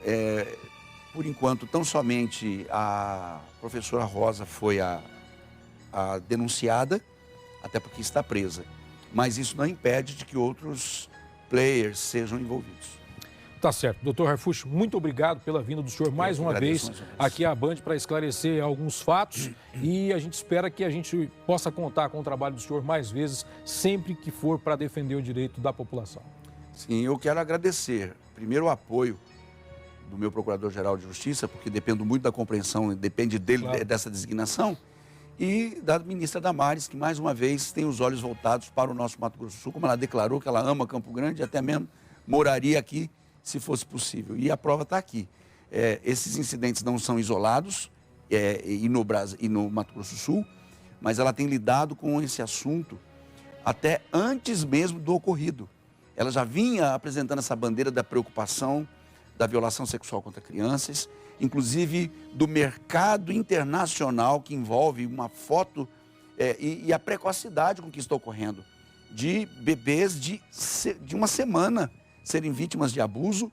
Por enquanto, tão somente a professora Rosa foi a denunciada, até porque está presa. Mas isso não impede de que outros players sejam envolvidos. Tá certo. Doutor Harfuch, muito obrigado pela vinda do senhor mais uma vez aqui à Band para esclarecer alguns fatos e a gente espera que a gente possa contar com o trabalho do senhor mais vezes, sempre que for para defender o direito da população. Sim, eu quero agradecer, primeiro, o apoio do meu Procurador-Geral de Justiça, porque dependo muito da compreensão, depende dele, claro, dessa designação, e da ministra Damares, que mais uma vez tem os olhos voltados para o nosso Mato Grosso do Sul, como ela declarou que ela ama Campo Grande, até mesmo moraria aqui se fosse possível. E a prova está aqui. Esses incidentes não são isolados e no Mato Grosso do Sul. mas ela tem lidado com esse assunto até antes mesmo do ocorrido. Ela já vinha apresentando essa bandeira da preocupação da violação sexual contra crianças, inclusive do mercado internacional que envolve uma foto e a precocidade com que está ocorrendo, de bebês de uma semana serem vítimas de abuso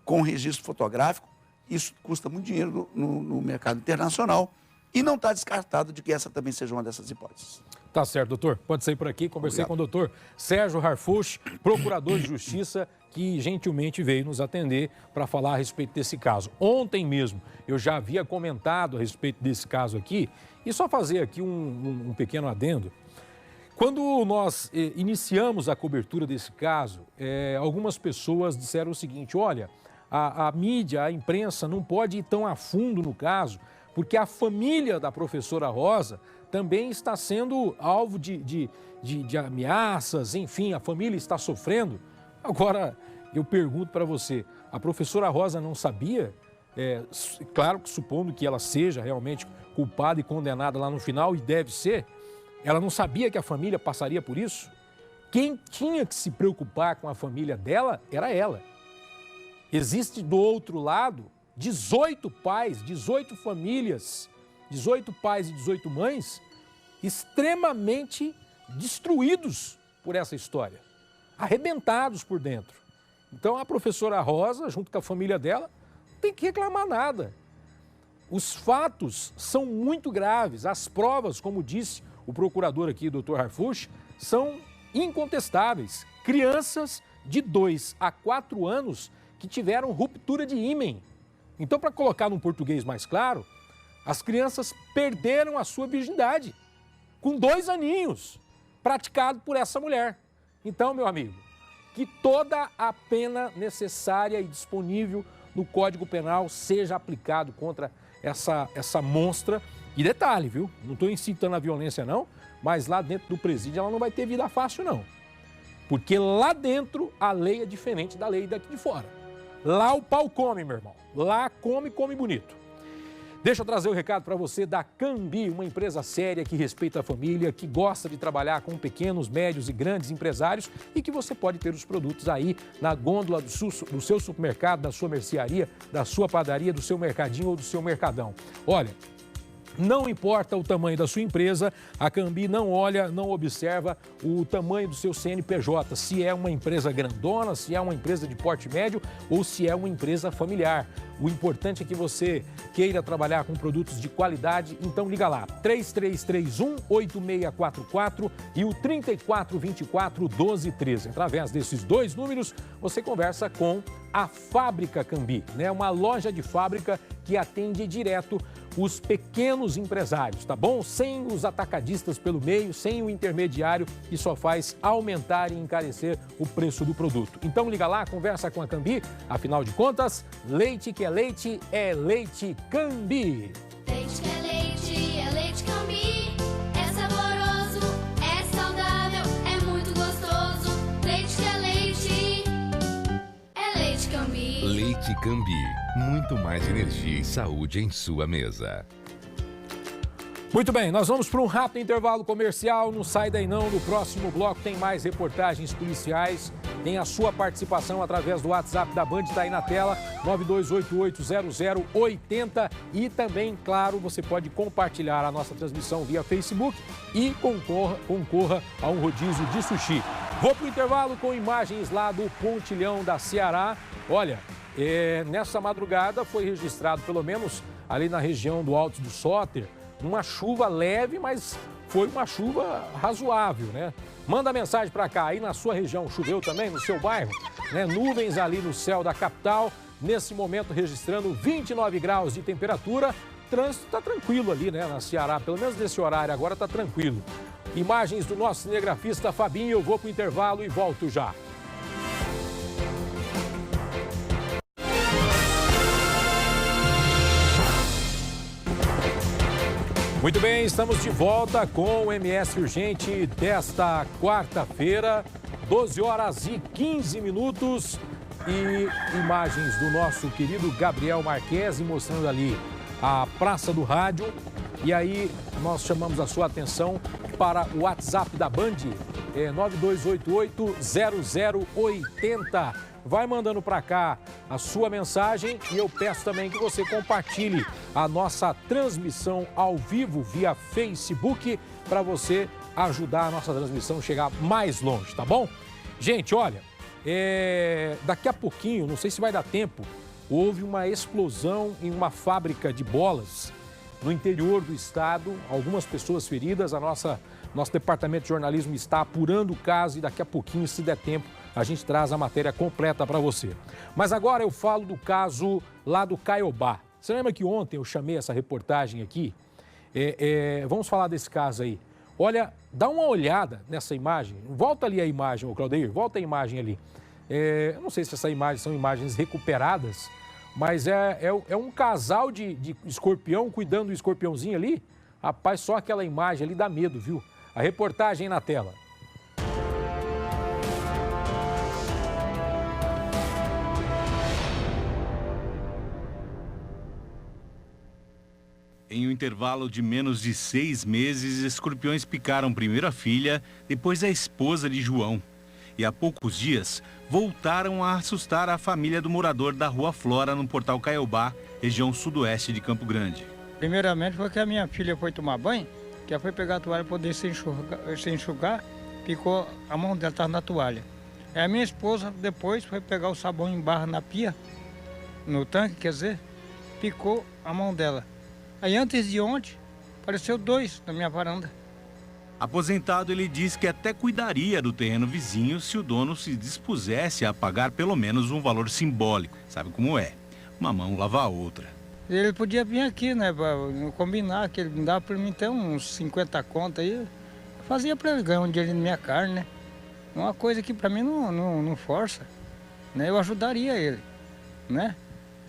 com registro fotográfico. Isso custa muito dinheiro no mercado internacional e não está descartado de que essa também seja uma dessas hipóteses. Tá certo, doutor. Pode sair por aqui. Conversei com o doutor Sérgio Harfuch, procurador de Justiça, que gentilmente veio nos atender para falar a respeito desse caso. Ontem mesmo eu já havia comentado a respeito desse caso aqui e só fazer aqui um pequeno adendo. Quando nós iniciamos a cobertura desse caso, algumas pessoas disseram o seguinte: olha, a mídia, a imprensa não pode ir tão a fundo no caso, porque a família da professora Rosa também está sendo alvo de ameaças, enfim, a família está sofrendo. Agora, eu pergunto para você, a professora Rosa não sabia? Claro que supondo que ela seja realmente culpada e condenada lá no final, e deve ser, ela não sabia que a família passaria por isso? Quem tinha que se preocupar com a família dela era ela. Existe do outro lado 18 pais, 18 famílias, 18 pais e 18 mães extremamente destruídos por essa história, arrebentados por dentro. Então a professora Rosa, junto com a família dela, não tem que reclamar nada. Os fatos são muito graves, as provas, como disse o procurador aqui, doutor Harfuch, são incontestáveis. Crianças de 2 a 4 anos que tiveram ruptura de ímen. Então, para colocar num português mais claro, as crianças perderam a sua virgindade com 2 aninhos, praticado por essa mulher. Então, meu amigo, que toda a pena necessária e disponível no Código Penal seja aplicado contra essa monstra. E detalhe, viu? Não estou incitando a violência não, mas lá dentro do presídio ela não vai ter vida fácil não. Porque lá dentro a lei é diferente da lei daqui de fora. Lá o pau come, meu irmão. Lá come bonito. Deixa eu trazer o recado para você da Cambi, uma empresa séria que respeita a família, que gosta de trabalhar com pequenos, médios e grandes empresários e que você pode ter os produtos aí na gôndola do seu supermercado, da sua mercearia, da sua padaria, do seu mercadinho ou do seu mercadão. Olha, não importa o tamanho da sua empresa, a Cambi não olha, não observa o tamanho do seu CNPJ, se é uma empresa grandona, se é uma empresa de porte médio ou se é uma empresa familiar. O importante é que você queira trabalhar com produtos de qualidade, então liga lá, 3331-8644 e o 3424-1213. Através desses 2 números, você conversa com a Fábrica Cambi, né? Uma loja de fábrica que atende direto os pequenos empresários, tá bom? Sem os atacadistas pelo meio, sem o intermediário que só faz aumentar e encarecer o preço do produto. Então liga lá, conversa com a Cambi, afinal de contas, leite que é leite Cambi. Leite que é leite Cambi. É saboroso, é saudável, é muito gostoso. Leite que é leite Cambi. Leite Cambi, muito mais energia e saúde em sua mesa. Muito bem, nós vamos para um rápido intervalo comercial. Não sai daí não, no próximo bloco tem mais reportagens policiais. Tem a sua participação através do WhatsApp da Band, está aí na tela, 92880080. E também, claro, você pode compartilhar a nossa transmissão via Facebook e concorra a um rodízio de sushi. Vou para o intervalo com imagens lá do Pontilhão da Ceará. Olha, nessa madrugada foi registrado, pelo menos ali na região do Alto do Soter, uma chuva leve, mas foi uma chuva razoável, né? Manda mensagem para cá, aí na sua região choveu também, no seu bairro, né? Nuvens ali no céu da capital, nesse momento registrando 29 graus de temperatura. Trânsito está tranquilo ali, né, na Ceará, pelo menos nesse horário agora está tranquilo. Imagens do nosso cinegrafista Fabinho, eu vou para o intervalo e volto já. Muito bem, estamos de volta com o MS Urgente desta quarta-feira, 12 horas e 15 minutos. E imagens do nosso querido Gabriel Marquesi mostrando ali a Praça do Rádio. E aí nós chamamos a sua atenção para o WhatsApp da Band, 9288-0080. Vai mandando para cá a sua mensagem e eu peço também que você compartilhe a nossa transmissão ao vivo via Facebook para você ajudar a nossa transmissão a chegar mais longe, tá bom? Gente, olha, daqui a pouquinho, não sei se vai dar tempo, houve uma explosão em uma fábrica de bolas no interior do estado, algumas pessoas feridas. Nosso departamento de jornalismo está apurando o caso e daqui a pouquinho, se der tempo, a gente traz a matéria completa para você. Mas agora eu falo do caso lá do Caiobá. Você lembra que ontem eu chamei essa reportagem aqui? Vamos falar desse caso aí. Olha, dá uma olhada nessa imagem. Volta ali a imagem, Claudeir, volta a imagem ali. Eu não sei se essas imagens são imagens recuperadas, mas é um casal de escorpião cuidando do escorpiãozinho ali. Rapaz, só aquela imagem ali dá medo, viu? A reportagem na tela. Em um intervalo de menos de 6 meses, escorpiões picaram primeiro a filha, depois a esposa de João. E há poucos dias, voltaram a assustar a família do morador da Rua Flora, no Portal Caiobá, região sudoeste de Campo Grande. Primeiramente foi que a minha filha foi tomar banho, que ela foi pegar a toalha para poder se enxugar, picou a mão dela, estava na toalha. Aí a minha esposa depois foi pegar o sabão em barra na pia, no tanque, quer dizer, picou a mão dela. Aí antes de ontem, apareceu 2 na minha varanda. Aposentado, ele diz que até cuidaria do terreno vizinho se o dono se dispusesse a pagar pelo menos um valor simbólico. Sabe como é? Uma mão lava a outra. Ele podia vir aqui, né, para combinar, que ele me dava para mim até uns 50 contas aí. Eu fazia para ele ganhar um dinheiro na minha carne, né? Uma coisa que para mim não força, né? Eu ajudaria ele, né?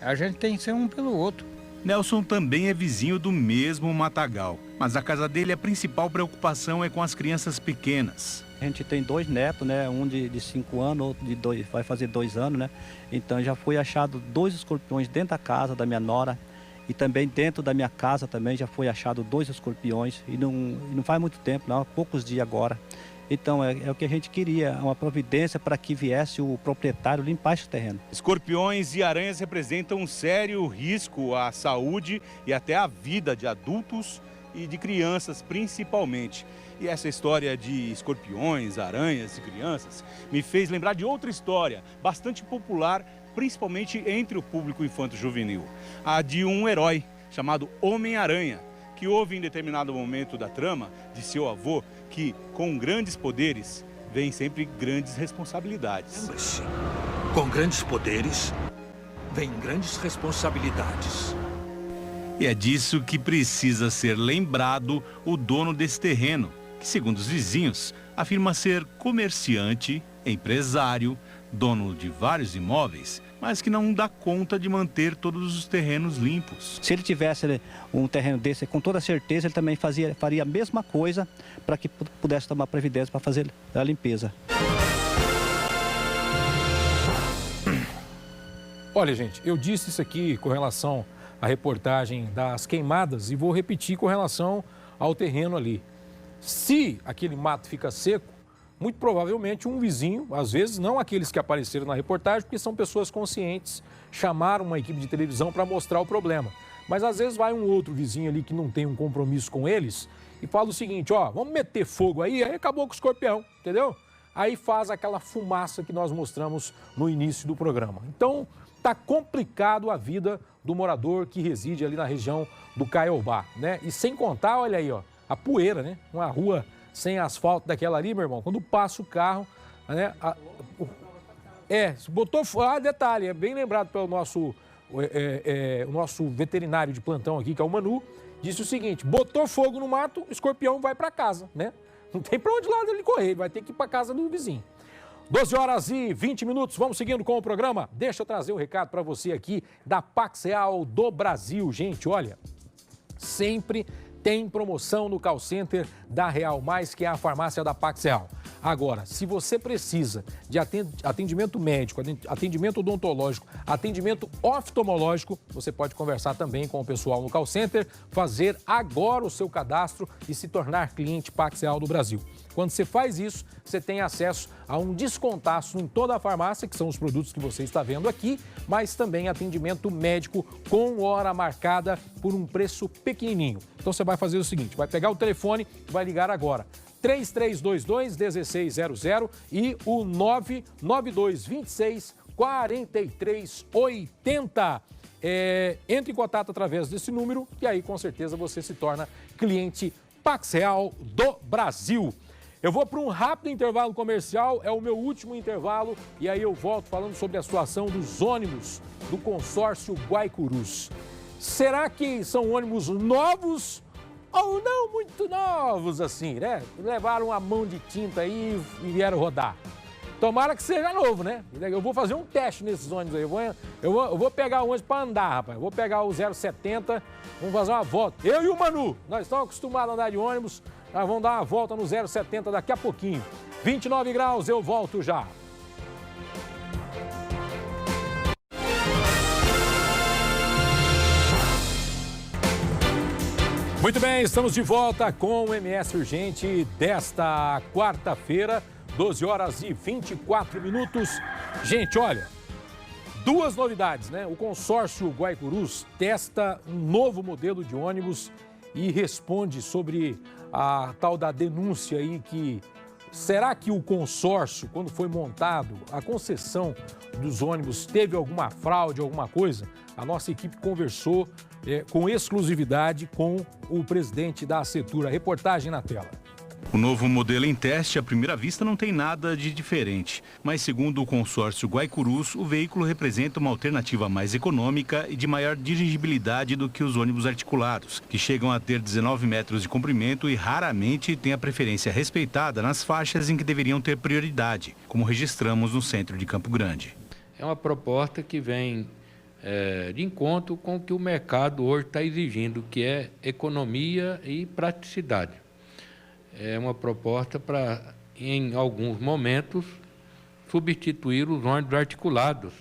A gente tem que ser um pelo outro. Nelson também é vizinho do mesmo matagal, mas a casa dele, a principal preocupação é com as crianças pequenas. A gente tem 2 netos, né? Um de 5 anos, outro de 2, vai fazer 2 anos, né? Então já foi achado 2 escorpiões dentro da casa da minha nora e também dentro da minha casa também já foi achado 2 escorpiões e não faz muito tempo, não, há poucos dias agora. Então é o que a gente queria, uma providência para que viesse o proprietário limpar esse terreno. Escorpiões e aranhas representam um sério risco à saúde e até à vida de adultos e de crianças principalmente. E essa história de escorpiões, aranhas e crianças me fez lembrar de outra história bastante popular, principalmente entre o público infanto-juvenil. A de um herói chamado Homem-Aranha, que houve em determinado momento da trama de seu avô que, com grandes poderes, vem sempre grandes responsabilidades. Lembre-se, com grandes poderes, vem grandes responsabilidades. E é disso que precisa ser lembrado o dono desse terreno, que, segundo os vizinhos, afirma ser comerciante, empresário, dono de vários imóveis, mas que não dá conta de manter todos os terrenos limpos. Se ele tivesse um terreno desse, com toda certeza, ele também faria a mesma coisa para que pudesse tomar providência para fazer a limpeza. Olha, gente, eu disse isso aqui com relação à reportagem das queimadas e vou repetir com relação ao terreno ali. Se aquele mato fica seco, muito provavelmente um vizinho, às vezes não aqueles que apareceram na reportagem, porque são pessoas conscientes, chamaram uma equipe de televisão para mostrar o problema. Mas às vezes vai um outro vizinho ali que não tem um compromisso com eles e fala o seguinte, ó, vamos meter fogo aí acabou com o escorpião, entendeu? Aí faz aquela fumaça que nós mostramos no início do programa. Então, tá complicado a vida do morador que reside ali na região do Caiobá, né? E sem contar, olha aí, ó, a poeira, né? Uma rua sem asfalto daquela ali, meu irmão, quando passa o carro, né? Botou fogo. Detalhe, é bem lembrado pelo nosso veterinário de plantão aqui, que é o Manu, disse o seguinte: botou fogo no mato, o escorpião vai para casa, né? Não tem para onde lá ele correr, ele vai ter que ir para casa do vizinho. 12h20, vamos seguindo com o programa. Deixa eu trazer um recado para você aqui da Pax Real do Brasil. Gente, olha, sempre tem promoção no call center da Real Mais, que é a farmácia da Pax Real. Agora, se você precisa de atendimento médico, atendimento odontológico, atendimento oftalmológico, você pode conversar também com o pessoal no call center, fazer agora o seu cadastro e se tornar cliente Pax Real do Brasil. Quando você faz isso, você tem acesso a um descontaço em toda a farmácia, que são os produtos que você está vendo aqui, mas também atendimento médico com hora marcada por um preço pequenininho. Então você vai fazer o seguinte, vai pegar o telefone e vai ligar agora. 3322-1600 e o 99226-4380. Entre em contato através desse número e aí com certeza você se torna cliente Pax Real do Brasil. Eu vou para um rápido intervalo comercial, é o meu último intervalo, e aí eu volto falando sobre a situação dos ônibus do consórcio Guaicurus. Será que são ônibus novos ou não muito novos assim, né? Levaram a mão de tinta aí e vieram rodar. Tomara que seja novo, né? Eu vou fazer um teste nesses ônibus aí. Eu vou pegar o ônibus para andar, rapaz. Eu vou pegar o 070, vamos fazer uma volta. Eu e o Manu, nós estamos acostumados a andar de ônibus. Nós vamos dar uma volta no 070 daqui a pouquinho. 29 graus, eu volto já. Muito bem, estamos de volta com o MS Urgente desta quarta-feira, 12 horas e 24 minutos. Gente, olha, duas novidades, né? O consórcio Guaicurus testa um novo modelo de ônibus e responde sobre a tal da denúncia aí que... Será que o consórcio, quando foi montado, a concessão dos ônibus teve alguma fraude, alguma coisa? A nossa equipe conversou com exclusividade com o presidente da Acetur. A reportagem na tela. O novo modelo em teste, à primeira vista, não tem nada de diferente. Mas, segundo o consórcio Guaicurus, o veículo representa uma alternativa mais econômica e de maior dirigibilidade do que os ônibus articulados, que chegam a ter 19 metros de comprimento e raramente têm a preferência respeitada nas faixas em que deveriam ter prioridade, como registramos no centro de Campo Grande. É uma proposta que vem de encontro com o que o mercado hoje está exigindo, que é economia e praticidade. É uma proposta para, em alguns momentos, substituir os ônibus articulados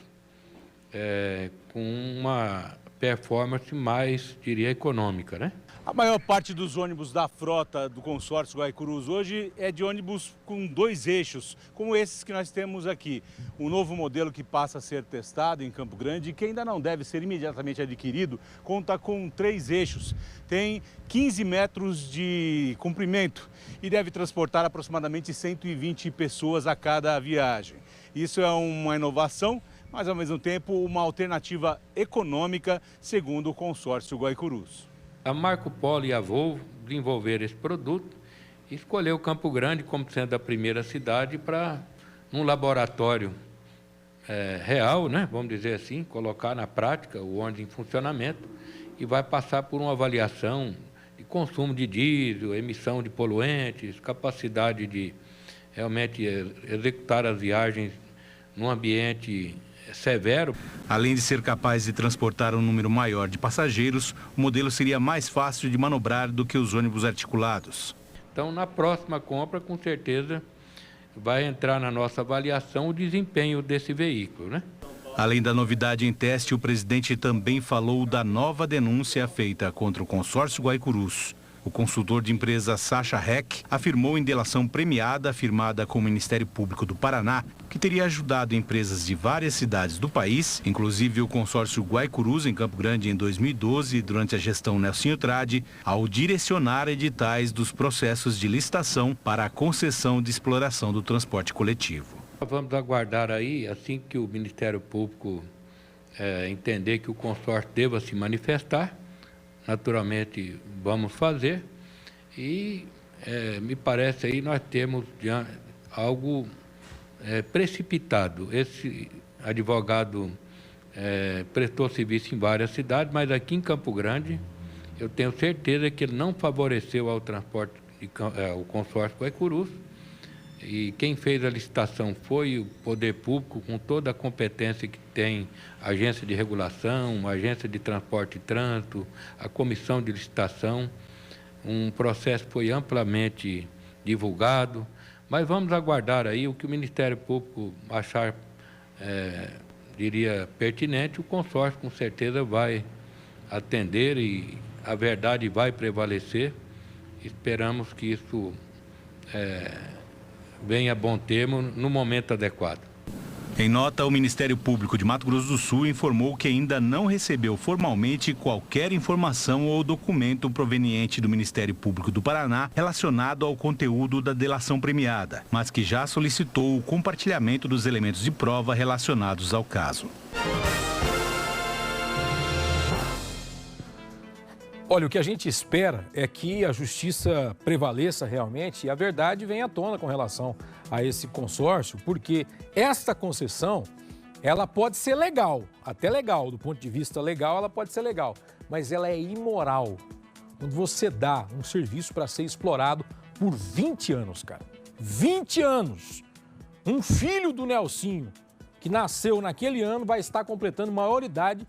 com uma performance mais, diria, econômica, né? A maior parte dos ônibus da frota do consórcio Guaicurus hoje é de ônibus com 2 eixos, como esses que nós temos aqui. Um novo modelo que passa a ser testado em Campo Grande e que ainda não deve ser imediatamente adquirido, conta com 3 eixos. Tem 15 metros de comprimento e deve transportar aproximadamente 120 pessoas a cada viagem. Isso é uma inovação, mas ao mesmo tempo uma alternativa econômica, segundo o consórcio Guaicurus. A Marco Polo e a Volvo desenvolveram esse produto e escolheu Campo Grande como sendo a primeira cidade para, num laboratório real, né, vamos dizer assim, colocar na prática o ônibus em funcionamento e vai passar por uma avaliação de consumo de diesel, emissão de poluentes, capacidade de realmente executar as viagens num ambiente severo. Além de ser capaz de transportar um número maior de passageiros, o modelo seria mais fácil de manobrar do que os ônibus articulados. Então, na próxima compra, com certeza, vai entrar na nossa avaliação o desempenho desse veículo, né? Além da novidade em teste, o presidente também falou da nova denúncia feita contra o consórcio Guaicurus. O consultor de empresa Sacha Heck afirmou em delação premiada firmada com o Ministério Público do Paraná que teria ajudado empresas de várias cidades do país, inclusive o consórcio Guaicurus em Campo Grande em 2012, durante a gestão Nelsinho Trade, ao direcionar editais dos processos de licitação para a concessão de exploração do transporte coletivo. Vamos aguardar aí, assim que o Ministério Público entender que o consórcio deva se manifestar, naturalmente vamos fazer e me parece aí nós temos algo precipitado. Esse advogado prestou serviço em várias cidades, mas aqui em Campo Grande eu tenho certeza que ele não favoreceu ao transporte, o consórcio Guaicurus, e quem fez a licitação foi o Poder Público, com toda a competência que tem a Agência de Regulação, a Agência de Transporte e Trânsito, a Comissão de Licitação. Um processo foi amplamente divulgado, Mas vamos aguardar aí o que o Ministério Público achar, diria, pertinente. O consórcio com certeza vai atender e a verdade vai prevalecer. Esperamos que isso venha a bom termo no momento adequado. Em nota, o Ministério Público de Mato Grosso do Sul informou que ainda não recebeu formalmente qualquer informação ou documento proveniente do Ministério Público do Paraná relacionado ao conteúdo da delação premiada, mas que já solicitou o compartilhamento dos elementos de prova relacionados ao caso. Olha, o que a gente espera é que a justiça prevaleça realmente e a verdade venha à tona com relação a esse consórcio, porque esta concessão, ela pode ser legal, até legal, do ponto de vista legal, ela pode ser legal, mas ela é imoral. Quando você dá um serviço para ser explorado por 20 anos, cara, 20 anos, um filho do Nelsinho, que nasceu naquele ano, vai estar completando maioridade.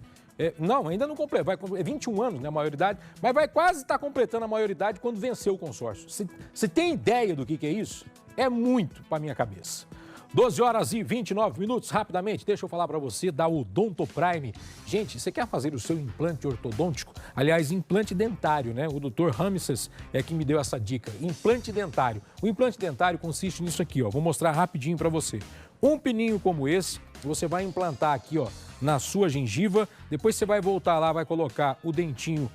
Não, ainda não completou, é 21 anos, né, a maioridade, mas vai quase estar completando a maioridade quando venceu o consórcio. Você tem ideia do que é isso? É muito para minha cabeça. 12 horas e 29 minutos, rapidamente, deixa eu falar para você da Odonto Prime. Gente, você quer fazer o seu implante ortodôntico? Aliás, implante dentário, né? O Dr. Ramses é que me deu essa dica. Implante dentário. O implante dentário consiste nisso aqui, ó. Vou mostrar rapidinho para você. Um pininho como esse, você vai implantar aqui, ó, na sua gengiva. Depois você vai voltar lá, vai colocar o dentinho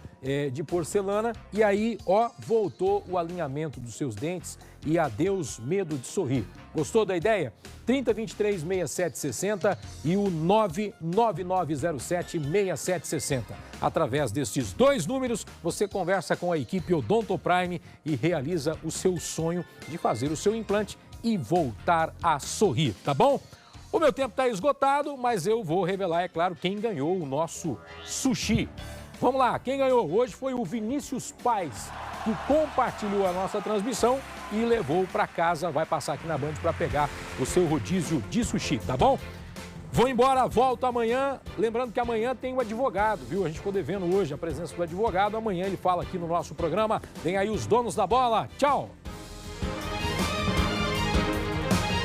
de porcelana e aí, ó, voltou o alinhamento dos seus dentes e adeus medo de sorrir. Gostou da ideia? 3023-6760 e o 99907-6760. Através destes dois números, você conversa com a equipe Odonto Prime e realiza o seu sonho de fazer o seu implante e voltar a sorrir, tá bom? O meu tempo está esgotado, mas eu vou revelar, é claro, quem ganhou o nosso sushi. Vamos lá, quem ganhou hoje foi o Vinícius Paes, que compartilhou a nossa transmissão e levou para casa, vai passar aqui na Band para pegar o seu rodízio de sushi, tá bom? Vou embora, volto amanhã, lembrando que amanhã tem o advogado, viu? A gente ficou devendo hoje a presença do advogado, amanhã ele fala aqui no nosso programa. Vem aí os donos da bola, tchau!